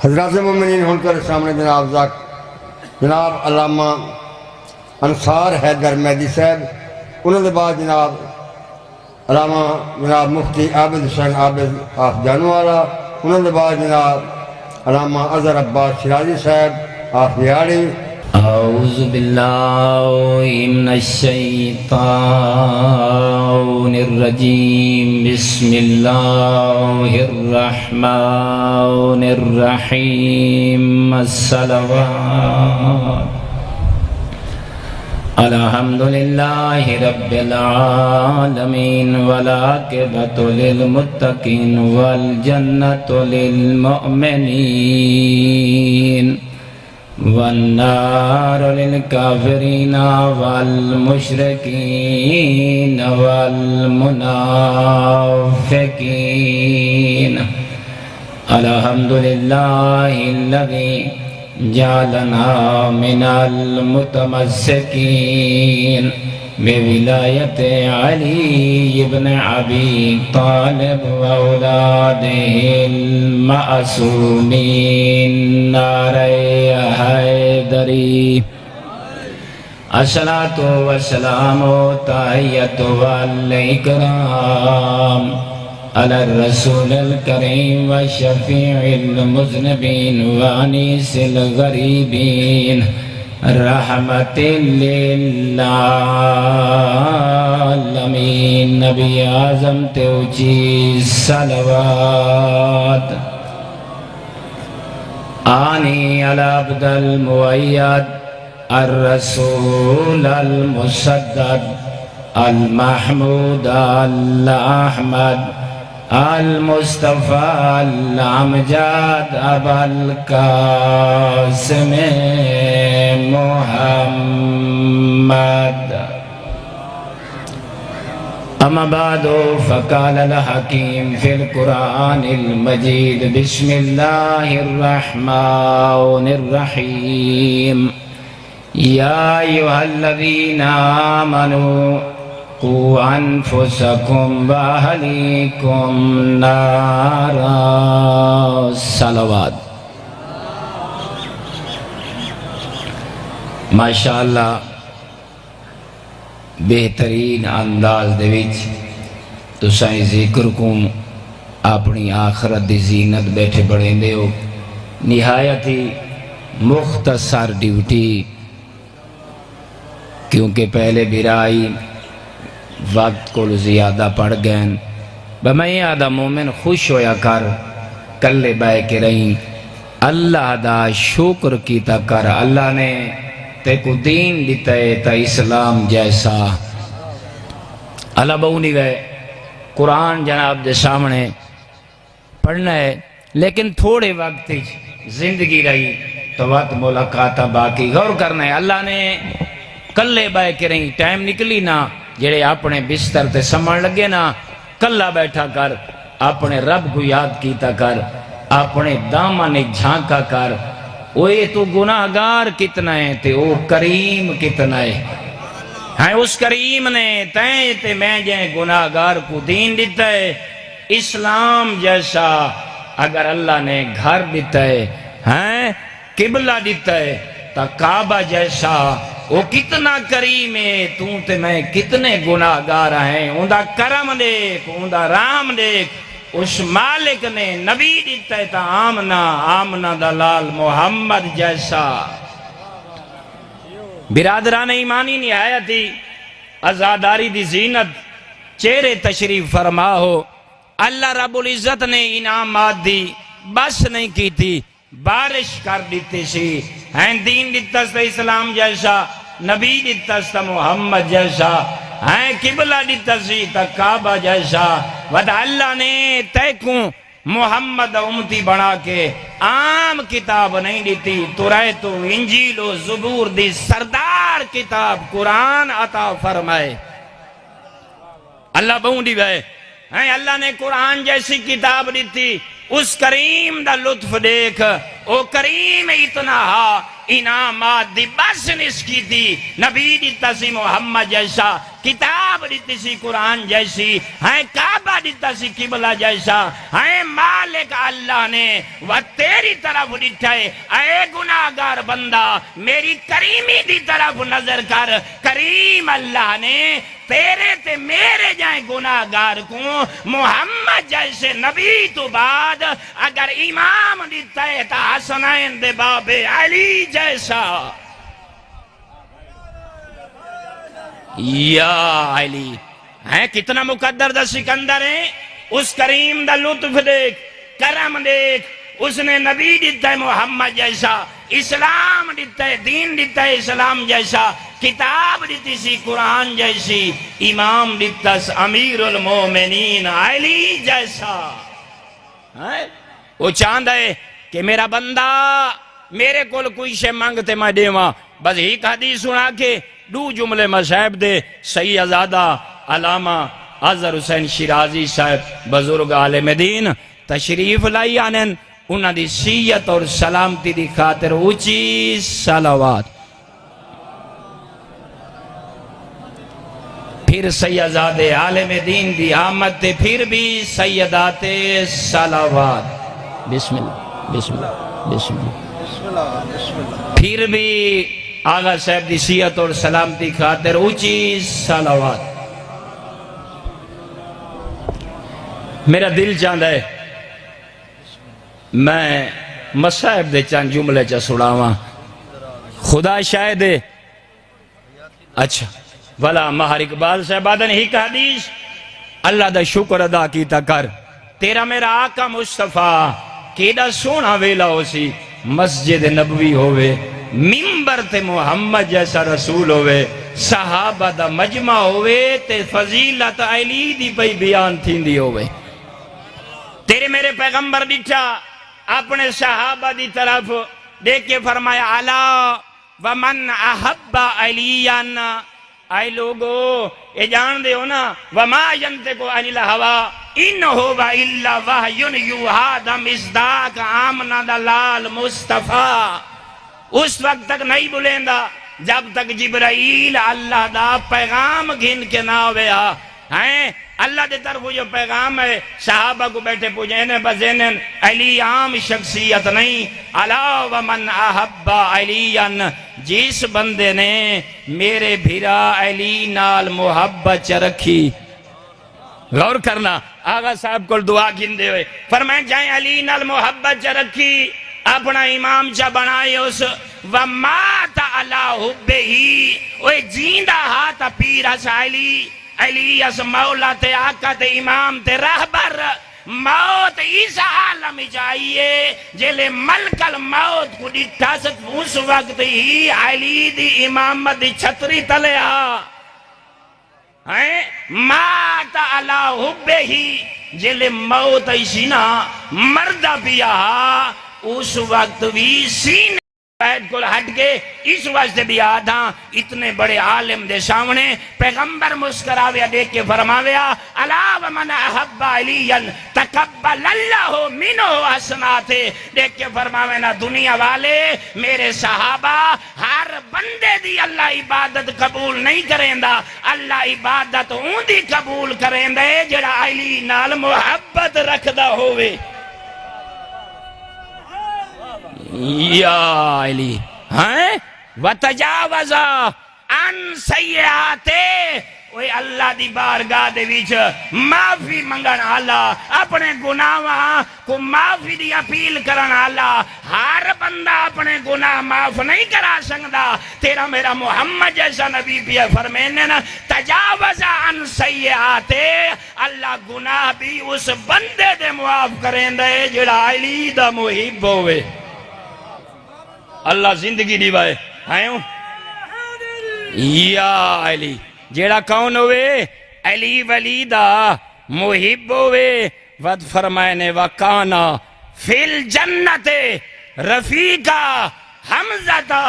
حضرات مومنین ہن کر سامنے جناب علامہ انصار حیدر مہدی صاحب، انہوں نے بعد جناب علامہ جناب مفتی عابد حسین عابد آف جانو والا، انہوں نے بعد جناب علامہ اظہر عباس شرازی صاحب آف بیاڑی۔ اعوذ باللہ من الشیطان الرجیم، بسم اللہ الرحمن الرحیم، الصلوات الحمدللہ رب العالمین، والعاقبۃ للمتقین، والجنۃ للمؤمنین، والنار للکافرین والمشرکین والمنافقین۔ الحمدللہ الذی جعلنا من المتمسکین بولایت علی بن ابی طالب واولادہ المعصومین، نعرہ حیدری۔ الصلاۃ والسلام تحیۃ والاکرام علی الرسول الکریم وشفیع المذنبین وانیس الغریبین، رحمت للعالمین۔ نبی اعظم تے اونچی صلوات۔ آنی علی عبد المؤید الرسول المسدد المحمود الاحمد المصطفى الامجد ابا القاسم محمد۔ اما بعد فقال الحکیم فی القرآن المجید، بسم اللہ الرحمن الرحیم، یا ایھا الذین آمنوا قوا انفسکم واہلیکم نارا۔ صلوات۔ ماشاءاللہ بہترین انداز دے وچ تساں ذکر کو اپنی آخرت دی زینت بیٹھے بڑھیں دے ہو۔ نہایت ہی مختصر ڈیوٹی، کیونکہ پہلے برائی وقت کو زیادہ پڑ گئے۔ بمیں آدھا مومن خوش ہویا کر، کلے بائے کے رہیں، اللہ دا شکر کیتا کر۔ اللہ نے تے کو دین دیتا ہے تا اسلام جیسا۔ اللہ بہونی گئے قرآن جناب دے سامنے پڑھنا ہے، لیکن تھوڑے وقت زندگی رہی تو وقت ملاقاتہ باقی غور کرنا ہے۔ اللہ نے کلے بائے کے رہیں، ٹائم نکلی نا جڑے اپنے بستر تے سمن لگے نا، کلا بیٹھا کر، اپنے رب کو یاد کیتا کر، اپنے دامن جھانکا کر۔ اوے تو گناہگار کتنا ہے تے او کریم کتنا ہے۔ ہاں اس کریم نے تائیں تے میں جائیں گناہگار کو دین دیتا ہے۔ اسلام جیسا اگر اللہ نے گھر دیتا ہے، ہاں قبلہ دیتا ہے، تا کعبہ جیسا وہ کتنا کریم ہے۔ تو تے میں کتنے گناہگار ہیں، اندہ کرم دیکھ، اندہ رام دیکھ۔ اس مالک نے نبی دیتا ہے تا آمنہ دلال محمد جیسا۔ برادران ایمانی نہایتی عزاداری دی زینت چہرے تشریف فرما ہو۔ اللہ رب العزت نے انعامات دی، بس نہیں کی تھی، بارش کر دیتے سی۔ ہیں دین دیتا ستا اسلام جیسا، نبی دیتا ستا محمد جیسا، ہیں قبلہ دیتا سی تا کعبہ جیسا۔ ود اللہ نے تے کوں محمد امتی بنا کے عام کتاب نہیں دیتی، تو رہے تو انجیل و زبور دی سردار کتاب قرآن عطا فرمائے۔ اللہ بہنڈی بھائے، اللہ نے قرآن جیسی کتاب دیتی، اس کریم دا لطف دیکھ۔ او کریم اتنا ہا، انعامات دی بس نس کی تھی نبی دیتا سی محمد جیسا کتاب دیتی سی قرآن جیسی ہیں کعبہ دیتا سی قبلہ جیسا ہیں مالک اللہ نے وہ تیری طرف دیتا ہے اے گناہگار بندہ میری کریمی دی طرف نظر کر کریم اللہ نے تیرے تے میرے جائیں گناہگار کو محمد جیسے نبی تو بعد اگر امام دیتا ہے تا حسنین دے باب علی جیسا یا علی ہیں کتنا مقدر دا سکندر ہے اس کریم دا لطف دیکھ کرم دیکھ اس نے نبی دیتا ہے محمد جیسا اسلام دیتا ہے دین دیتا ہے اسلام جیسا کتاب دیتی سی قرآن جیسی امام دیتا سی امیر المومنین علی جیسا وہ چاہتا ہے کہ میرا بندہ میرے کول کوئی شے مانگتے میں دے ماں بس ایک حدیث سنا کے دو جملے مصحب دے سیدزادہ علامہ اظہر حسین شیرازی صاحب بزرگ عالم دین تشریف لائی آنن انہاں دی سیت اور سلامتی دی خاطر اونچی صلوات پھر سیدزادے عالم دین دی آمد تے پھر بھی سیدات صلوات بسم اللہ بسم اللہ بسم اللہ پھر بھی آغا صاحب دی سیت اور سلامتی خاطر اونچی صلوات میرا دل چاہتا ہے میں مصائب دے چاند جملے چا سڑاواں خدا شاہد ہے اچھا ولا مہر اقبال صاحبادن ہی کا حدیث اللہ دا شکر ادا کیتا کر تیرا میرا آقا مصطفیٰ کیڑا سونا ویلا ہو سی مسجد نبوی ہوئے ممبر تے محمد جیسا رسول ہوئے صحابہ دا مجمع ہوئے تے فضیلت علی دی پئی بیان تھی دی ہوئے تیرے میرے پیغمبر دیٹھا اپنے صحابہ دی طرف دیکھ کے فرمایا علا ومن احب علیان آئے لوگو یہ جان دے ہو نا وما ینتقو عن الہوا ان ہوا الا وحیٌ یوحی دا مصداق آمنہ دلال مصطفیٰ اس وقت تک نہیں بلیندا جب تک جبرائیل اللہ دا پیغام گھن کے نہ ہویا ہیں اللہ دے طرف جو پیغام ہے صحابہ کو بیٹھے پوچھیں بزینن علی عام شخصیت نہیں علا ومن احب علیان جس بندے نے میرے بھیرا علی نال محبت چ رکھی غور کرنا آغا صاحب کو دعا گھندے ہوئے فرمائیں جائیں علی نال محبت چ رکھی اپنا امام چا بنائے اس وَمَاتَ عَلَىٰ حُبِّهِ اوہ جیندہ ہاتھ پیر اس علی اس مولا تے آقا تے امام تے رہبر موت اس عالم چاہیے جلے ملک الموت کو ڈٹھا ست اس وقت ہی علی دی امامت دی چھتری تلے مات علی حبہ جلے موت اسی نا مردہ پیا اس وقت بھی سینے بیت کو ہٹ کے اس واسطے بھی آدھا اتنے بڑے عالم دے سامنے پیغمبر مسکراویا دیکھ کے فرماویا علا ومن احب علیاً تقبل اللہ منہ حسناتے دیکھ کے فرماویا نا دنیا والے میرے صحابہ ہر بندے دی اللہ عبادت قبول نہیں کریں دا اللہ عبادت اون دی قبول کریں دے جڑا علی نال محبت رکھ دا ہوئے یا علی ہیں وَتَجَاوَزَ عَنْ سَيِّئَاتِهِ اوہ اللہ دی بارگاہ دے ویچ معافی منگن اللہ اپنے گناہاں کو معافی دی اپیل کرن اللہ ہر بندہ اپنے گناہ معاف نہیں کرا سکتا تیرا میرا محمد جیسا نبی بھی فرمینے نا تجاوز عن سیئاتِ اللہ گناہ بھی اس بندے دے معاف کریں دے جڑا علی دا محب ہوئے اللہ زندگی دیوائے آئے یا علی جیڑا کون ہوئے علی ولی دا محب ہوئے ود فرمائنے وکانا فی الجنت رفیقہ حمزہ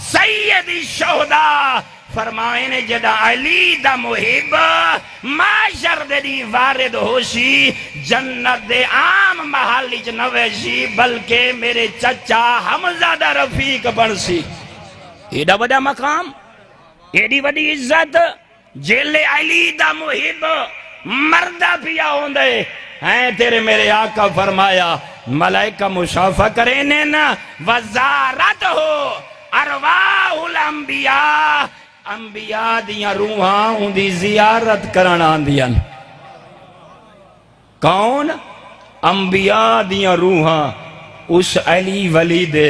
سید الشہداء فرمائے نے جدا علی دا محب معاشر دے دی وارد ہوشی جنت دے عام محلی جنویشی بلکہ میرے چچا حمزہ دا رفیق بنسی. ایڈا بڑا مقام، ایڈی بڑی عزت، جیلے علی دا محب مردہ پیا ہوندے ہیں. تیرے میرے آقا فرمایا ملائکہ مشافہ کریں نا وزارت ہو ارواح الانبیاء، انبیاء دیاں روحاں ان دی زیارت کرنا آندیاں. کون؟ انبیاء دیاں روحاں اس علی ولی دے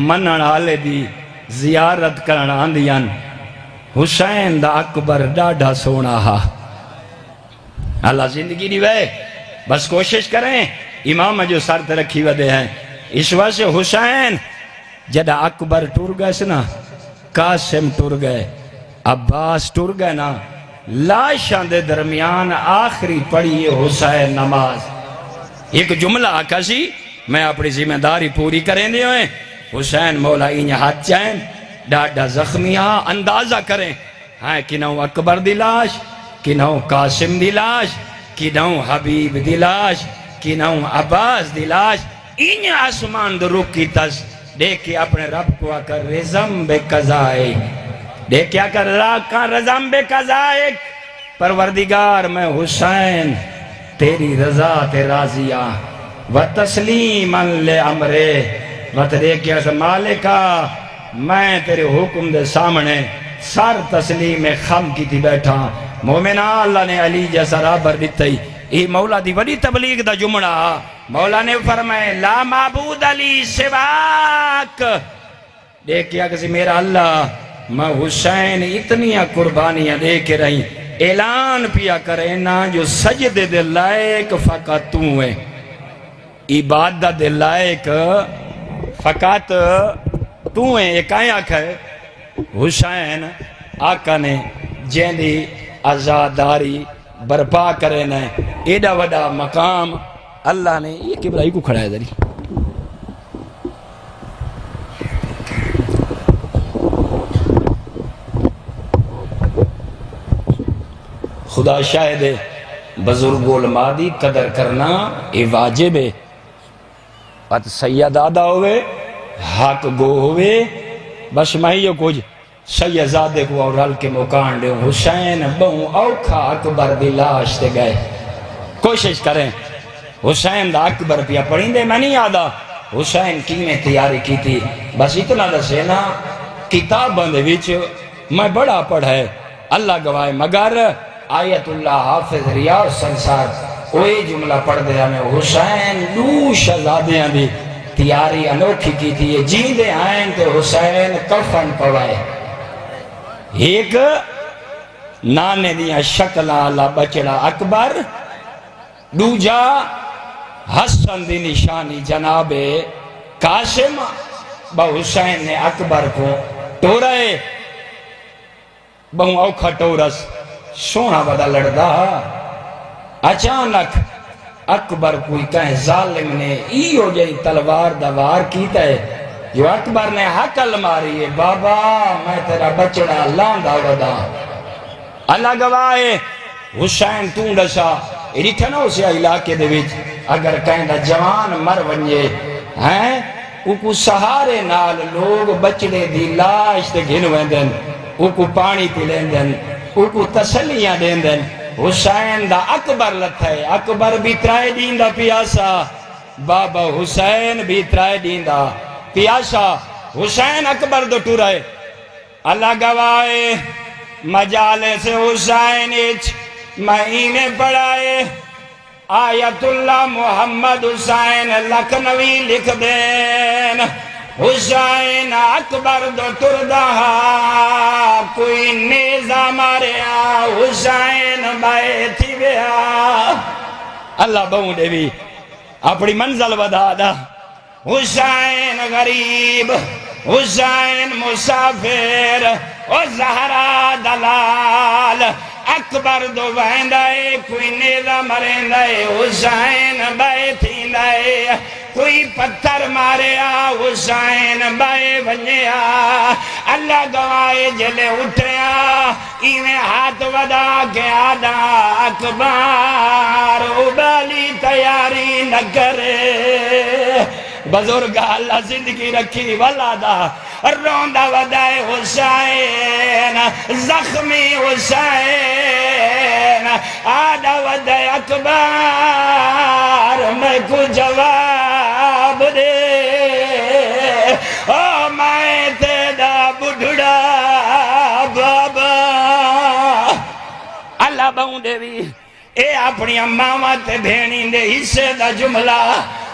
منن آلے دی زیارت کرنا آندیاں. حسین دا اکبر ڈاڈا سونا ہا. اللہ زندگی دی وے بس کوشش کریں امام جو سر تے رکھی ودے ہیں. اس واسے حسین جدہ اکبر ٹور گئے سنا، قاسم ٹور گئے، عباس ٹور گئے نا، لاشان دے درمیان آخری پڑھی حسین نماز. ایک جملہ آقا سی میں اپنی ذمہ داری پوری کریں دے ہوئے. حسین مولا انہیں ہاتھ چاہیں ڈاڈا زخمی ہاں اندازہ کریں ہاں کنہوں اکبر دی لاش، کنہوں قاسم دی لاش، کنہوں حبیب دی لاش، کنہوں عباس دی لاش. انہیں آسمان دو رکی تس دیکھے اپنے رب کو آکر رزم بے قضائے، دیکھے آکر رزم بے قضائے. پروردگار میں حسین تیری رضا تے راضیہ و تسلیما لے امرے و دیکھے آکر مالکہ میں تیرے حکم دے سامنے سر تسلیم خم کی تھی بیٹھا. مومنہ اللہ نے علی جیسا رابر دیتا ہی. یہ مولا دی وڈی تبلیغ دا جمعہ. مولا نے فرمائے لا معبود علی سواک، دیکھیا کسی میرا اللہ میں حسین اتنی قربانیاں دے کے رہی. اعلان پیا کرے نا جو سجدے دے لائق فقط تو ہے، عبادت دے لائق فقط تو ہے. ایک آیاک ہے حسین آقا نے جیندی آزاداری برپا کرے نا ایڈا وڈا مقام اللہ نے. یہ کبرائی کو کھڑا ہے داری خدا شاہد ہے. بزرگ علماء دی قدر کرنا اے واجب ہے. پت سید آدھا ہوئے حق گو ہوئے بس مہیو کچھ سیدزادے کو اور رل کے مکان دے. حسین بہوں اوکھا اکبر دی لاش تے گئے. کوشش کریں حسین دا اکبر پیا پڑھیں دے. میں نہیں یادا حسین کی میں تیاری کی تھی بس اتنا دسے نا کتاب بندے وچ میں بڑا پڑھے اللہ گواہ مگر آیت اللہ حافظ ریاض سنسار وہی جملہ پڑھ دیا میں حسین دو شہزادیاں دی تیاری انوکھی کی تھی. یہ جیندے آئیں تو حسین کفن پوائے. ایک نانے دیا شکلہ اللہ بچڑا اکبر، دوجا حسن دی نشانی جناب قاسم. با حسین نے اکبر کو ٹورائے بہوں اوکھا ٹورس سونا بدا لڑدا. اچانک اکبر کوئی کہیں ظالم نے ایو جائی تلوار دوار کیتا ہے. جو اکبر نے حقل ماری ہے بابا میں تیرا بچڑا لاندہ ودا. اللہ گواہ حسین توں ڈسا ریٹھنا اسے علاقے دے وچ اگر کہیں دا جوان مر ونجے ہیں اوکو سہارے نال لوگ بچڑے دی لاش تے گھن ویندن، اوکو پانی پی لیندن، اوکو تسلیاں دیندن. حسین دا اکبر لتھا ہے. اکبر بھی ترائے دین دا پیاسا، بابا حسین بھی ترائے دین دا پیاسا. حسین اکبر دو ٹورائے. اللہ گواہ مجالس حسین اچ مہینے پڑھائے. آیت اللہ محمد حسین لکھنوی لکھ دین. حسین اکبر دو تردہ کوئی نیزہ ماریا حسین بائے تھی بیا. اللہ بہوں دے بھی اپنی منزل بدا دا. حسین غریب، حسین مسافر، او زہرا دلال. اکبر دو ویندائے کوئی نیزہ مرندائے حسین بائے تھی دائے. کوئی پتھر ماریا حسین بائے بنیا اللہ گوائے جلے اٹھیا ایویں ہاتھ ودا کے آدھا اکبر ابالی تیاری نہ کرے بزرگ اللہ زندگی رکھی ولادا روندہ ودائے حسین زخمی حسین آدھا ودائے اکبر میں کو جواب دے او میں تیدا بڑھڑا بابا اللہ بہوں دے بھی اے اپنی ماما تے بھینی دے حصے دا جملہ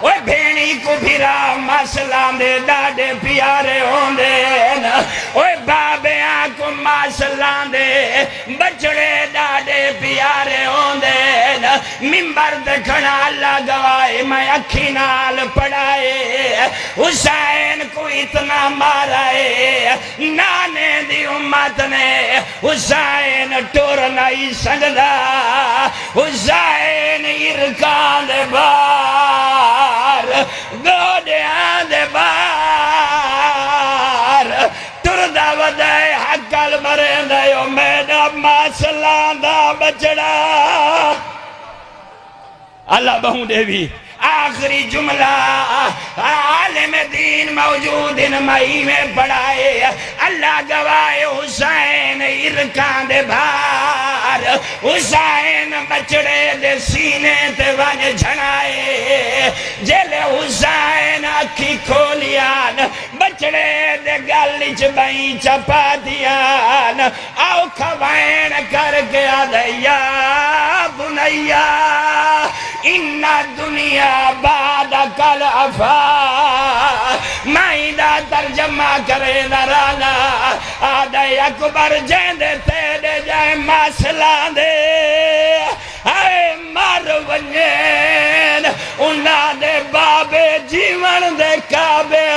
اوہ بھینی کو بھیرا ماسلان دے ڈاڈے پیارے ہوں دے اوہ بابیاں کو ماسلان دے بچڑے ڈاڈے پیارے ہوں دے ممبر دکھنا اللہ گوائے میں اکھی نال پڑھائے حسین کو اتنا مارائے نانے دی امت نے حسین ٹور نہیں سکتا حسین ارکان دے بار گوڑیاں دے بار تردہ ودائے حقل مرین دے میڈا ماسلان دا بچڑا اللہ بہوں دے بھی آخری جملہ عالم دین موجود ان مئی میں پڑھائے اللہ گوائے حسین ارکان دے بھار حسین بچڑے دے سینے تے ونج جھنائے جلے حسین اکھی کھولیان بچڑے دے گلچ بائیں چپا دیان آؤ کھوائن کر کے آدھیا بنیا ان دنیا بعد کل افا مائدہ ترجمہ کرے نرانا آدھے اکبر جیندے تیرے جائے ماسلان دے اے مار ونجین انہاں دے بابے جیون دے کعبے